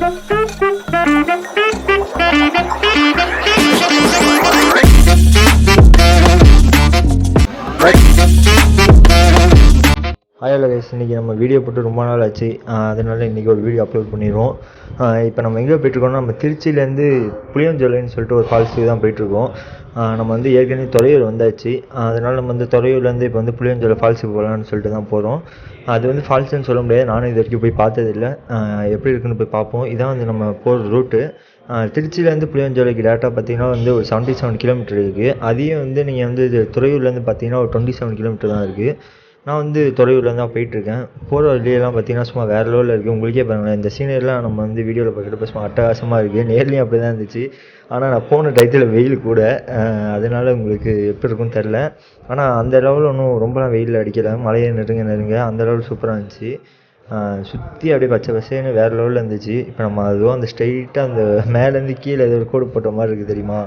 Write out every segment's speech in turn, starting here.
Hello guys, இன்றைக்கி நம்ம video போட்டு ரொம்ப நாள் ஆச்சு. அதனால் இன்றைக்கி ஒரு வீடியோ அப்லோட் பண்ணிடுவோம். இப்போ நம்ம எங்கே போய்ட்டுருக்கோம்னா, நம்ம திருச்சியிலேருந்து புளியஞ்சோலைன்னு சொல்லிட்டு ஒரு ஃபால்ஸுக்கு தான் போயிட்டுருக்கோம். நம்ம வந்து ஏற்கனவே துறையூர் வந்தாச்சு. அதனால் நம்ம வந்து துறையூர்லேருந்து இப்போ வந்து புளியஞ்சோலை ஃபால்ஸுக்கு போகலான்னு சொல்லிட்டு தான் போகிறோம். அது வந்து ஃபால்ஸுன்னு சொல்ல முடியாது, நானும் இது வரைக்கும் போய் பார்த்ததில்லை. எப்படி இருக்குன்னு போய் பார்ப்போம். இதான் வந்து நம்ம போகிற ரூட்டு. திருச்சியிலேருந்து புளியஞ்சோலைக்கு டேரெக்டாக பார்த்தீங்கன்னா வந்து ஒரு 77 கிலோமீட்டர் இருக்குது. அதையும் வந்து நீங்கள் வந்து இது துறையூர்லேருந்து பார்த்தீங்கன்னா ஒரு 27 கிலோமீட்டர் தான் இருக்குது. நான் வந்து துறையூரில் தான் போயிட்டுருக்கேன். போகிற வழியெல்லாம் பார்த்தீங்கன்னா சும்மா வேறு லெவலில் இருக்குது. உங்களுக்கே பாருங்களேன், இந்த சீனரிலாம் நம்ம வந்து வீடியோவில் பார்க்குறப்ப சும்மா அட்டகாசமாக இருக்குது. நேர்லேயும் அப்படி தான் இருந்துச்சு. ஆனால் நான் போன டயத்தில் வெயில் கூட, அதனால் உங்களுக்கு எப்படி இருக்குன்னு தெரில. ஆனால் அந்த லெவலில் ஒன்றும் ரொம்பலாம் வெயில் அடிக்கலை. மழையை நெருங்க அந்த லெவல் சூப்பராக இருந்துச்சு. சுற்றி அப்படியே பச்சை பசேன்னு வேறு லெவலில் இருந்துச்சு. இப்போ நம்ம அதுவும் அந்த ஸ்ட்ரெயிட்டாக அந்த மேலேருந்து கீழே ஏதோ ஒரு கோடு போட்ட மாதிரி இருக்குது தெரியுமா,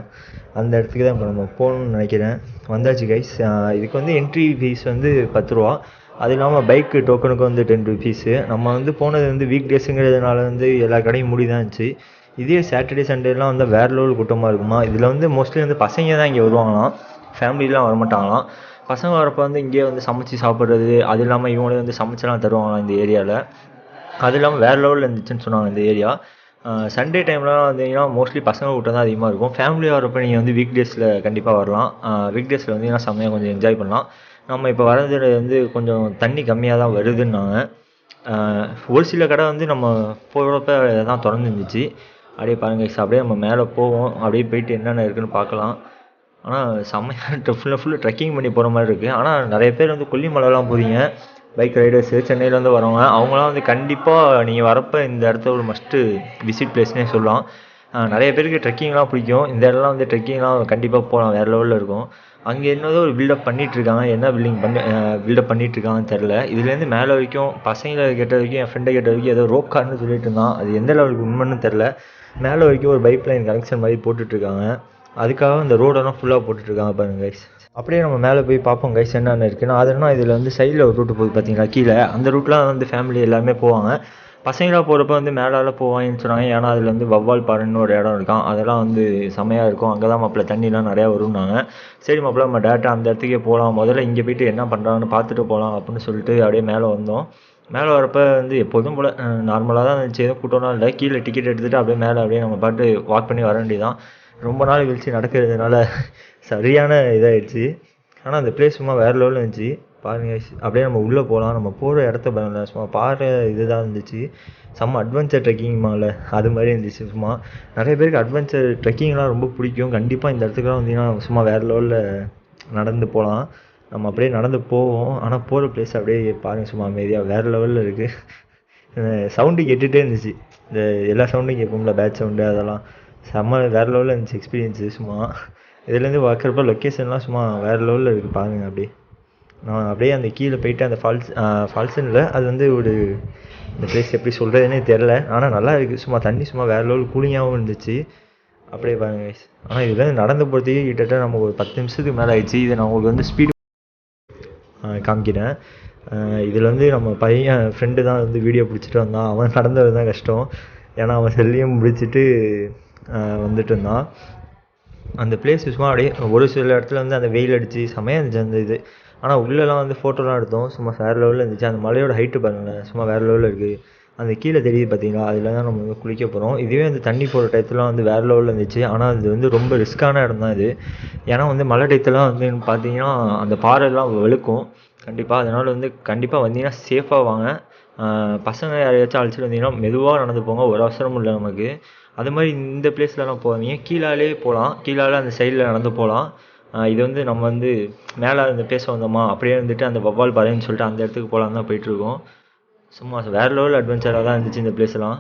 அந்த இடத்துக்கு தான் இப்போ நம்ம போகணுன்னு நினைக்கிறேன். வந்தாச்சு கைஸ். இதுக்கு வந்து என்ட்ரி ஃபீஸ் வந்து 10 ரூபா. அது இல்லாமல் பைக்கு டோக்கனுக்கு வந்து 10 ருபீஸு. நம்ம வந்து போனது வந்து வீக் டேஸுங்கிறதுனால வந்து எல்லா கடையும் மூடி தான் இருந்துச்சு. இதே சாட்டர்டே சண்டேலாம் வந்து வேறு லெவல் கூட்டமாக இருக்குமா. இதில் வந்து மோஸ்ட்லி வந்து பசங்க தான் இங்கே வருவாங்களாம், ஃபேமிலிலாம் வரமாட்டாங்களாம். பசங்க வரப்போ வந்து இங்கேயே வந்து சமைச்சி சாப்பிட்றது, அது இல்லாமல் இவங்களே வந்து சமைச்செல்லாம் தருவாங்களாம் இந்த ஏரியாவில். அது இல்லாமல் வேறு லெவலில் இருந்துச்சுன்னு சொன்னாங்க இந்த ஏரியா. சண்டே டைம்லாம் வந்தீங்கன்னா மோஸ்ட்லி பசங்க கூட்டம் தான் அதிகமாக இருக்கும். ஃபேமிலியாக வரப்போ நீங்கள் வந்து வீக் டேஸில் கண்டிப்பாக வரலாம். வீக் டேஸில் வந்தீங்கன்னா செம்மையாக கொஞ்சம் என்ஜாய் பண்ணலாம். நம்ம இப்போ வரது வந்து கொஞ்சம் தண்ணி கம்மியாக தான் வருதுன்னாங்க. ஒரு சில கடை வந்து நம்ம போகிறப்ப தான் திறந்துருந்துச்சு. அப்படியே பாருங்கள், அப்படியே நம்ம மேலே போவோம். அப்படியே போயிட்டு என்னென்ன இருக்குதுன்னு பார்க்கலாம். ஆனால் செம்மையாக ஃபுல்லாக ட்ரெக்கிங் பண்ணி போகிற மாதிரி இருக்குது. ஆனால் நிறைய பேர் வந்து கொல்லிமலைலாம் போகிறீங்க, பைக் ரைடர்ஸு சென்னையிலேருந்து வரவங்க, அவங்களாம் வந்து கண்டிப்பாக நீங்கள் வரப்போ இந்த இடத்த ஒரு மஸ்ட்டு விசிட் பிளேஸ்னே சொல்லலாம். நிறைய பேருக்கு ட்ரெக்கிங்லாம் பிடிக்கும். இந்த இடம்லாம் வந்து ட்ரெக்கிங்லாம் கண்டிப்பாக போகலாம், வேறு லெவலில் இருக்கும். அங்கே என்னதோ ஒரு பில்டப் பண்ணிகிட்ருக்காங்க, என்ன பில்டப் பண்ணிகிட்ருக்காங்கன்னு தெரில. இதுலேருந்து மேலே வரைக்கும் பசங்களை கேட்ட வரைக்கும், என் ஃப்ரெண்டை கேட்ட வரைக்கும் ஏதோ ரோப் கார்னு சொல்லிட்டு இருந்தான். அது எந்த லெவலுக்கு உண்மைன்னு தெரில. மேலே வரைக்கும் ஒரு பைப் லைன் கனெக்ஷன் மாதிரி போட்டுட்ருக்காங்க. அதுக்காக இந்த ரோடெல்லாம் ஃபுல்லாக போட்டுட்ருக்காங்க பாருங்கள் கைஸ். அப்படியே நம்ம மேலே போய் பார்ப்போம் கைஸ் என்னென்ன இருக்குன்னா. அதனால் இதில் வந்து சைடில் ஒரு ரூட்டு போகுது பார்த்தீங்களா கீழே, அந்த ரூட்லாம் வந்து ஃபேமிலி எல்லாமே போவாங்க. பசங்களாக போகிறப்ப வந்து மேலால் போவாங்கன்னு சொன்னாங்க. ஏன்னா அதில் வந்து வவ்வால் பாறைன்னு ஒரு இடம் இருக்கான், அதெல்லாம் வந்து செமையாக இருக்கும். அங்கே தான் மாப்பிள்ள தண்ணிலாம் நிறையா வரும்னாங்க. சரி மாப்பிள்ள, நம்ம டேரெக்டாக அந்த இடத்துக்கே போகலாம், முதல்ல இங்கே போய்ட்டு என்ன பண்ணுறாங்கன்னு பார்த்துட்டு போகலாம் அப்படின்னு சொல்லிட்டு அப்படியே மேலே வந்தோம். மேலே வரப்போ வந்து எப்போதும் போல் நார்மலாக தான் இருந்துச்சு, எதுவும் கூட்டம்லாம் இல்லை. கீழே டிக்கெட் எடுத்துகிட்டு அப்படியே மேலே அப்படியே நம்ம பாட்டு வாக் பண்ணி வர வேண்டியதான். ரொம்ப நாள் கழிச்சு நடக்கிறதுனால சரியான இதாகிடுச்சு. ஆனால் அந்த பிளேஸ் சும்மா வேறு லெவலில் இருந்துச்சு பாருங்கள். அப்படியே நம்ம உள்ளே போகலாம். நம்ம போகிற இடத்த பாருங்க, சும்மா பாறை இதுதான் இருந்துச்சு. செம்ம அட்வென்ச்சர் ட்ரெக்கிங்மால அது மாதிரி இருந்துச்சு. சும்மா நிறைய பேருக்கு அட்வென்ச்சர் ட்ரெக்கிங்லாம் ரொம்ப பிடிக்கும். கண்டிப்பாக இந்த இடத்துக்குலாம் வந்தீங்கன்னா சும்மா வேறு லெவலில் நடந்து போகலாம். நம்ம அப்படியே நடந்து போவோம். ஆனால் போகிற பிளேஸ் அப்படியே பாருங்கள், சும்மா அமைதியாக வேறு லெவலில் இருக்குது. சவுண்டு கேட்டுகிட்டே இருந்துச்சு, இந்த எல்லா சவுண்டும் கேட்கும்ல, பேட்ச் சவுண்டு, அதெல்லாம் செம்ம வேறு லெவலில் இருந்துச்சு எக்ஸ்பீரியன்ஸு. சும்மா இதுலேருந்து பார்க்குறப்ப லொக்கேஷன்லாம் சும்மா வேறு லெவலில் இருக்குது பாருங்கள். அப்படியே நான் அப்படியே அந்த கீழே போயிட்டு அந்த ஃபால்ஸுன்னு இல்லை, அது வந்து ஒரு இந்த பிளேஸ் எப்படி சொல்கிறதுனே தெரில. ஆனால் நல்லா இருக்குது. சும்மா தண்ணி சும்மா வேறு லெவல் கூலிங்காகவும் இருந்துச்சு. அப்படியே பாருங்க. ஆனால் இதுலேருந்து நடந்து போகிறதுக்கே கிட்டத்தட்ட நமக்கு ஒரு 10 நிமிஷத்துக்கு மேலே ஆயிடுச்சு. இதை நான் உங்களுக்கு வந்து ஸ்பீடு காமிக்கிறேன். இதில் வந்து நம்ம பையன் ஃப்ரெண்டு தான் வந்து வீடியோ பிடிச்சிட்டு வந்தான். அவன் நடந்தது தான் கஷ்டம், ஏன்னா அவன் செல்லியும் முடிச்சுட்டு வந்துட்டு இருந்தான். அந்த பிளேஸ் சும்மா அப்படியே ஒரு சில இடத்துல வந்து அந்த வெயில் அடித்து செமையாக இருந்துச்சு அந்த இது. ஆனால் உள்ளெல்லாம் வந்து ஃபோட்டோலாம் எடுத்தோம், சும்மா வேறு லெவலில் இருந்துச்சு. அந்த மலையோட ஹைட்டு பாருங்களேன், சும்மா வேறு லெவலில் இருக்குது. அந்த கீழே தெரியுது பார்த்தீங்களா, அதில் தான் நம்ம வந்து குளிக்க போகிறோம். இதுவே அந்த தண்ணி போகிற டயத்துலாம் வந்து வேறு லெவலில் இருந்துச்சு. ஆனால் அது வந்து ரொம்ப ரிஸ்க்கான இடம் தான் இது. ஏன்னா வந்து மழை டயத்துலாம் வந்து பார்த்தீங்கன்னா அந்த பாறைலாம் வெளுக்கும் கண்டிப்பாக. அதனால் வந்து கண்டிப்பாக வந்தீங்கன்னா சேஃபாக வாங்க. பசங்க யாரையாச்சும் அழைச்சிட்டு வந்தீங்கன்னா மெதுவாக நடந்து போங்க, ஒரு அவசரமும் இல்லை நமக்கு. அது மாதிரி இந்த பிளேஸ்லலாம் போகாதீங்க, கீழாலே போகலாம். கீழால் அந்த சைடில் நடந்து போகலாம். இது வந்து நம்ம வந்து மேலே அந்த பேச வந்தோமா, அப்படியே வந்துட்டு அந்த வவ்வால் பாறைன்னு சொல்லிட்டு அந்த இடத்துக்கு போகலாம் தான் போயிட்டுருக்கோம். சும்மா வேறு லெவல் அட்வென்ச்சராக தான் இருந்துச்சு இந்த பிளேஸ்லாம்.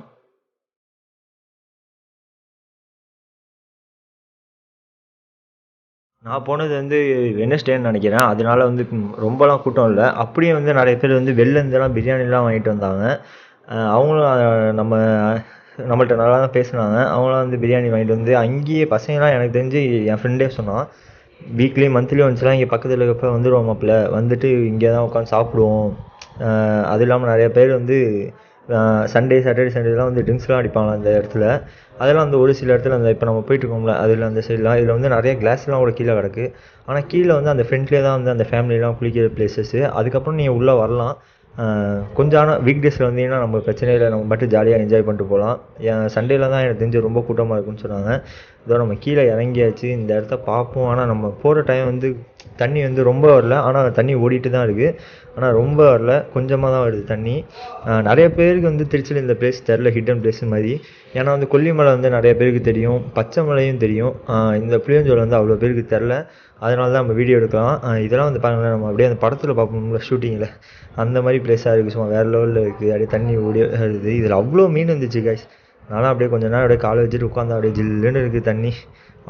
நான் போனது வந்து வெட்னஸ்டேன்னு நினைக்கிறேன். அதனால வந்து ரொம்பலாம் கூட்டம் இல்லை. அப்படியே வந்து நிறைய பேர் வந்து வெளிலேருந்துலாம் பிரியாணிலாம் வாங்கிட்டு வந்தாங்க. அவங்களும் நம்மள்ட்ட நல்லா தான் பேசினாங்க. அவங்களாம் வந்து பிரியாணி வாங்கிட்டு வந்து அங்கேயே பசங்களாம், எனக்கு தெரிஞ்சு என் ஃப்ரெண்டே சொன்னான், வீக்லி மந்த்லி வந்துச்சுலாம் இங்கே பக்கத்தில் இருக்கப்போ வந்துடுவோம் மாப்பிள்ள, வந்துட்டு இங்கே தான் உட்காந்து சாப்பிடுவோம். அது இல்லாமல் நிறைய பேர் வந்து சாட்டர்டே சண்டேலாம் வந்து ட்ரிங்க்ஸ்லாம் அடிப்பாங்க அந்த இடத்துல. அதெல்லாம் வந்து ஒரு சில இடத்துல அந்த இப்போ நம்ம போயிட்டுருக்கோம்ல அதில் அந்த சைட்லாம் இதில் வந்து நிறைய கிளாஸ்லாம் கூட கீழே கிடக்கு. ஆனால் கீழே வந்து அந்த ஃப்ரெண்ட்லேயே தான் வந்து அந்த ஃபேமிலிலாம் குளிக்கிற பிளேசஸ்ஸு. அதுக்கப்புறம் நீங்கள் உள்ளே வரலாம். கொஞ்சம் ஆனால் வீக் டேஸில் வந்தீங்கன்னா நம்ம பிரச்சனை இல்லை, நம்ம மட்டும் ஜாலியாக என்ஜாய் பண்ணிட்டு போகலாம். சண்டேல தான் எனக்கு தெரிஞ்சு ரொம்ப கூட்டமாக இருக்குன்னு சொன்னாங்க. இதோ நம்ம கீழே இறங்கியாச்சு, இந்த இடத்த பார்ப்போம். ஆனால் நம்ம போகிற டைம் வந்து தண்ணி வந்து ரொம்ப வரல, ஆனால் தண்ணி ஓடிட்டு தான் இருக்குது. ஆனால் ரொம்ப வரல, கொஞ்சமாக தான் வருது தண்ணி. நிறைய பேருக்கு வந்து திருச்சியில் இந்த பிளேஸ் தெரில, ஹிடன் பிளேஸ் மாதிரி. ஏன்னா வந்து கொல்லிமலை வந்து நிறைய பேருக்கு தெரியும், பச்சை மலையும் தெரியும். இந்த புளியஞ்சோலை வந்து அவ்வளோ பேருக்கு தெரில, அதனால தான் நம்ம வீடியோ எடுக்கலாம். இதெல்லாம் வந்து பாருங்களேன், நம்ம அப்படியே அந்த படத்தில் பார்ப்போம்ல ஷூட்டிங்கில், அந்த மாதிரி பிளேஸாக இருக்குது. சும்மா வேறு லெவலில் இருக்குது. அப்படியே தண்ணி ஓடி வருது. இதில் அவ்வளோ மீன் இருந்துச்சு கைஸ். நானும் அப்படியே கொஞ்ச நேரம் அப்படியே காலை வச்சுட்டு உட்காந்து அப்படியே ஜில்லுன்னு இருக்குது தண்ணி.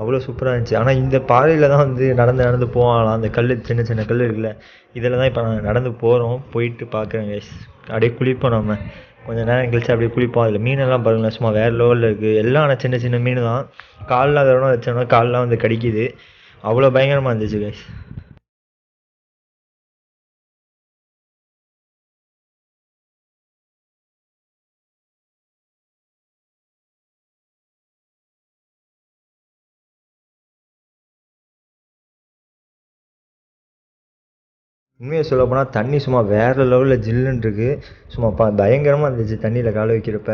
அவ்வளோ சூப்பராக இருந்துச்சு. ஆனால் இந்த பாறையில் தான் வந்து நடந்து போகலாம். அந்த கல், சின்ன சின்ன கல் இருக்குல்ல, இதில் தான் இப்போ நான் நடந்து போகிறோம். போயிட்டு பார்க்குறேன் கைஸ். அப்படியே குளிப்போம் நம்ம கொஞ்சம் நேரம் கழிச்சு, அப்படியே குளிப்போம். அதில் மீனெல்லாம் பாருங்களேன், சும்மா வேறு லெவலில் இருக்குது. எல்லாம் ஆனால் சின்ன சின்ன மீன் தான். காலில் அதோட வச்சோம்னா காலெலாம் வந்து கடிக்குது. அவ்வளோ பயங்கரமாக இருந்துச்சு கைஸ். உண்மையை சொல்ல போனால் தண்ணி சும்மா வேறு லெவலில் ஜில்லுன்னு இருக்குது. சும்மா பயங்கரமாக இருந்துச்சு தண்ணியில் காலை வைக்கிறப்ப.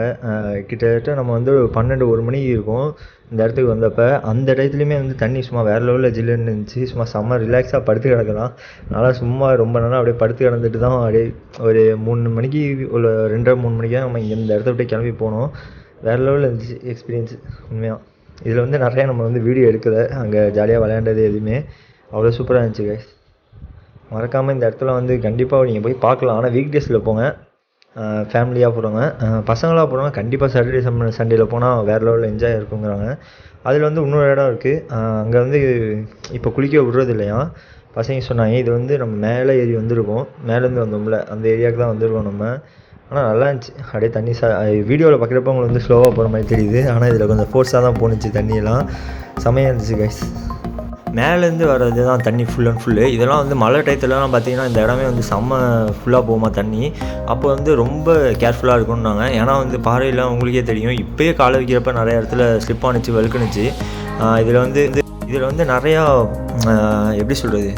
கிட்டத்தட்ட நம்ம வந்து 12-1 மணிக்கு இருக்கும் இந்த இடத்துக்கு வந்தப்போ. அந்த டயத்துலையுமே வந்து தண்ணி சும்மா வேறு லெவலில் ஜில்லுன்னு இருந்துச்சு. சும்மா செம்ம ரிலாக்ஸாக படுத்து கிடக்கலாம். அதனால் சும்மா ரொம்ப நேரம் அப்படியே படுத்து கிடந்துட்டு தான் அப்படியே ஒரு 3 மணிக்கு ஒரு 2:30-3 மணிக்கு தான் நம்ம இங்கே இந்த இடத்த விட்டு கிளம்பி போனோம். வேறு லெவலில் இருந்துச்சு எக்ஸ்பீரியன்ஸு உண்மையாக. இதில் வந்து நிறையா நம்ம வந்து வீடியோ எடுக்கலை, அங்கே ஜாலியாக விளையாண்டது எதுவுமே. அவ்வளோ சூப்பராக இருந்துச்சு கைஸ். மறக்காமல் இந்த இடத்துல வந்து கண்டிப்பாக நீங்கள் போய் பார்க்கலாம். ஆனால் வீக் டேஸில் போங்க, ஃபேமிலியாக போகிறவங்க. பசங்களாக போகிறவங்க கண்டிப்பாக சாட்டர்டே சண்டேயில் போனால் வேறு லெவலில் என்ஜாய் இருக்குங்கிறாங்க. அதில் வந்து இன்னொரு இடம் இருக்குது, அங்கே வந்து இப்போ குளிக்க விட்றது இல்லையா. பசங்க சொன்னாங்க இது வந்து நம்ம மேலே ஏறி வந்திருக்கோம், மேலேருந்து வந்தோம்ல அந்த ஏரியாவுக்கு தான் வந்திருக்கோம் நம்ம. ஆனால் நல்லா இருந்துச்சு. அப்படியே தண்ணி வீடியோவில் பார்க்குறப்ப உங்களுக்கு வந்து ஸ்லோவாக போகிற மாதிரி தெரியுது, ஆனால் இதில் கொஞ்சம் ஃபோர்ஸாக தான் போணுச்சு. தண்ணியெல்லாம் செமையாக இருந்துச்சு கைஸ். மேலேருந்து வர்றது தான் தண்ணி ஃபுல் அண்ட் ஃபுல்லு. இதெல்லாம் வந்து மழை டயத்துலலாம் பார்த்திங்கன்னா இந்த இடமே வந்து செம்ம ஃபுல்லாக போகுமா தண்ணி. அப்போ வந்து ரொம்ப கேர்ஃபுல்லாக இருக்கும்னாங்க. ஏன்னா வந்து பாறையில் உங்களுக்கே தெரியும், இப்போயே காலை வைக்கிறப்ப நிறைய இடத்துல ஸ்லிப் ஆணுச்சு, வழுக்குனுச்சு. இதில் வந்து நிறையா எப்படி சொல்கிறது,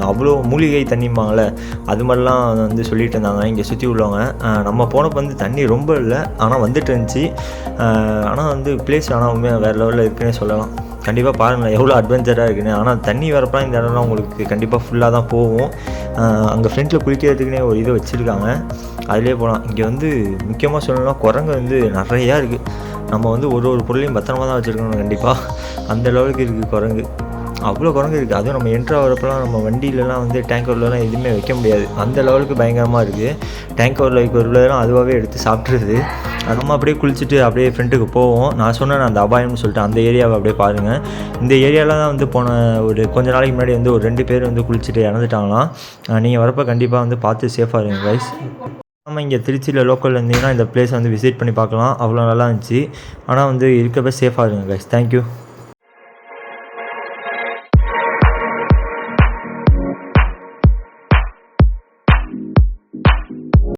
அவ்வளோ மூலிகை தண்ணிம்பாங்களே, அது மாதிரிலாம் வந்து சொல்லிட்டு இருந்தாங்க இங்கே சுற்றி உள்ளவங்க. நம்ம போனப்போ வந்து தண்ணி ரொம்ப இல்லை, ஆனால் வந்துட்டு இருந்துச்சு. ஆனால் வந்து பிளேஸ் ஆனால் உண்மையாக வேறு லெவலில் இருக்குன்னே சொல்லலாம். கண்டிப்பாக பாருங்கள் எவ்வளோ அட்வென்ச்சராக இருக்குன்னு. ஆனால் தண்ணி வரப்பலாம் இந்த இடம்லாம் உங்களுக்கு கண்டிப்பாக ஃபுல்லாக தான் போகும். அங்கே ஃப்ரண்ட்டில் குளிக்கிறதுக்குனே ஒரு இது வச்சுருக்காங்க, அதிலே போகலாம். இங்கே வந்து முக்கியமாக சொல்லணும்னா குரங்கு வந்து நிறையா இருக்குது. நம்ம வந்து ஒரு பொருளையும் பத்திரமா தான் வச்சுருக்கணும் கண்டிப்பாக. அந்த லெவலுக்கு இருக்குது குரங்கு, அவ்வளோ குரங்கு இருக்குது. அதுவும் நம்ம என்ட்ரு ஆகிறப்பெல்லாம் நம்ம வண்டியிலலாம் வந்து டேங்கர்லாம் எதுவுமே வைக்க முடியாது, அந்த லெவலுக்கு பயங்கரமாக இருக்குது. டேங்கரில் வைக்கிறதுலாம் அதுவாகவே எடுத்து சாப்பிட்ருது. நம்ம அப்படியே குளிச்சுட்டு அப்படியே ஃப்ரெண்டுக்கு போவோம். நான் சொன்னேன் அந்த அபாயம்னு சொல்லிட்டு, அந்த ஏரியாவை அப்படியே பாருங்கள். இந்த ஏரியாவில் தான் வந்து போன ஒரு கொஞ்ச நாளைக்கு முன்னாடி வந்து ஒரு 2 பேர் வந்து குளிச்சுட்டு இறந்துட்டாங்களாம். நீங்கள் வரப்போ கண்டிப்பாக வந்து பார்த்து சேஃபாக இருங்க கைஸ். நம்ம இங்கே திருச்சியில் லோக்கலில் இருந்தீங்கன்னா இந்த பிளேஸ் வந்து விசிட் பண்ணி பார்க்கலாம், அவ்வளோ நல்லா இருந்துச்சு. ஆனால் வந்து இருக்கப்போ சேஃபாக இருங்க கைஸ். தேங்க்யூ.